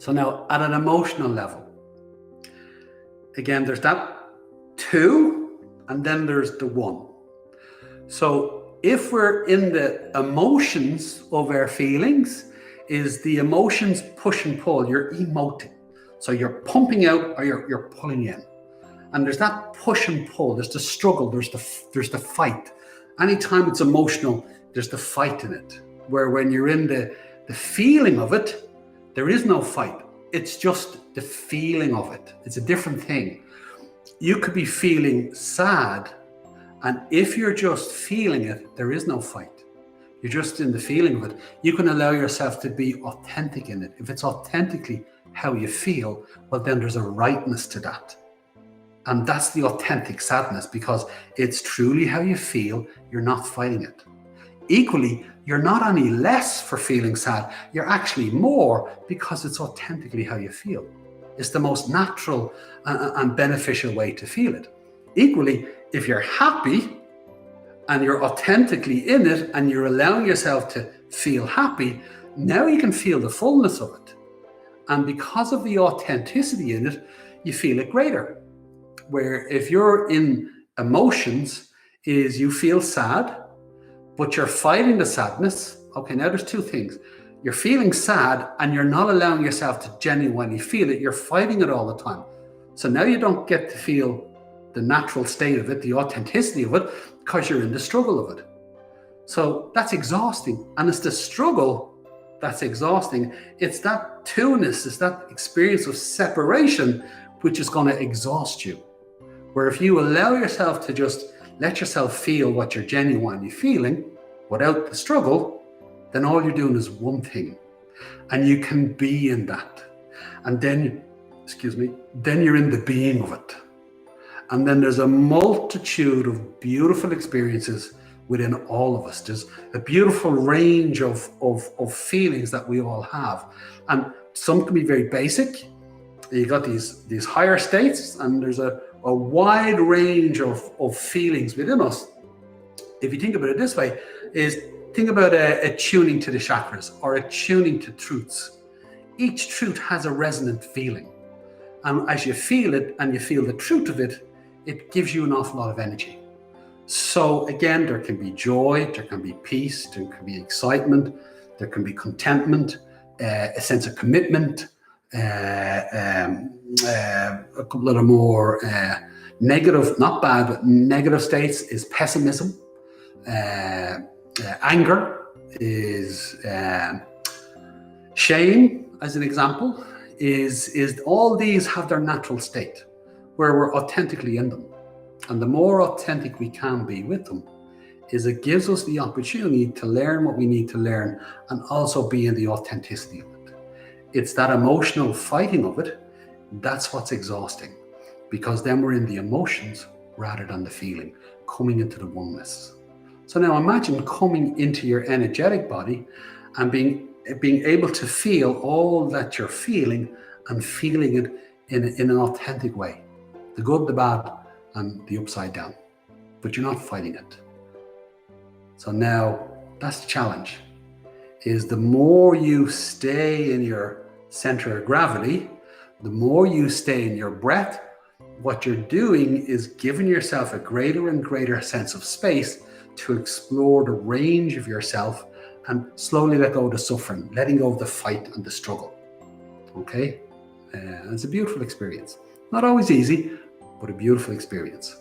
So now at an emotional level, again, there's that 2, and then there's the 1. So if we're in the emotions of our feelings, is the emotions push and pull, you're emoting. So you're pumping out or you're pulling in. And there's that push and pull, there's the struggle, there's the fight. Anytime it's emotional, there's the fight in it. Where when you're in the feeling of it, there is no fight. It's just the feeling of it. It's a different thing. You could be feeling sad, and if you're just feeling it, there is no fight. You're just in the feeling of it. You can allow yourself to be authentic in it. If it's authentically how you feel, well, then there's a rightness to that. And that's the authentic sadness, because it's truly how you feel. You're not fighting it. Equally, you're not any less for feeling sad. You're actually more, because it's authentically how you feel. It's the most natural and beneficial way to feel it. Equally, if you're happy and you're authentically in it and you're allowing yourself to feel happy, now you can feel the fullness of it. And because of the authenticity in it, you feel it greater. Where if you're in emotions, is you feel sad, but you're fighting the sadness. Okay, now there's 2 things. You're feeling sad and you're not allowing yourself to genuinely feel it. You're fighting it all the time. So now you don't get to feel the natural state of it, the authenticity of it, because you're in the struggle of it. So that's exhausting. And it's the struggle that's exhausting. It's that two-ness, it's that experience of separation, which is going to exhaust you. Where if you allow yourself to just let yourself feel what you're genuinely feeling without the struggle, then all you're doing is one thing. And you can be in that. And then, then you're in the being of it. And then there's a multitude of beautiful experiences within all of us. There's a beautiful range of feelings that we all have. And some can be very basic. You got these higher states, and there's a wide range of feelings within us. If you think about it this way, think about a tuning to the chakras or a tuning to truths. Each truth has a resonant feeling. And as you feel it and you feel the truth of it, it gives you an awful lot of energy. So again, there can be joy, there can be peace, there can be excitement, there can be contentment, a sense of commitment, a couple of the more negative, not bad, but negative states is pessimism. Anger is shame, as an example, is all these have their natural state where we're authentically in them. And the more authentic we can be with them, is it gives us the opportunity to learn what we need to learn and also be in the authenticity of it. It's that emotional fighting of it, that's what's exhausting, because then we're in the emotions rather than the feeling, coming into the oneness. So now imagine coming into your energetic body and being able to feel all that you're feeling and feeling it in an authentic way. The good, the bad, and the upside down. But you're not fighting it. So now that's the challenge, is the more you stay in your center of gravity, the more you stay in your breath, what you're doing is giving yourself a greater and greater sense of space to explore the range of yourself and slowly let go of the suffering, letting go of the fight and the struggle. Okay? It's a beautiful experience. Not always easy, but a beautiful experience.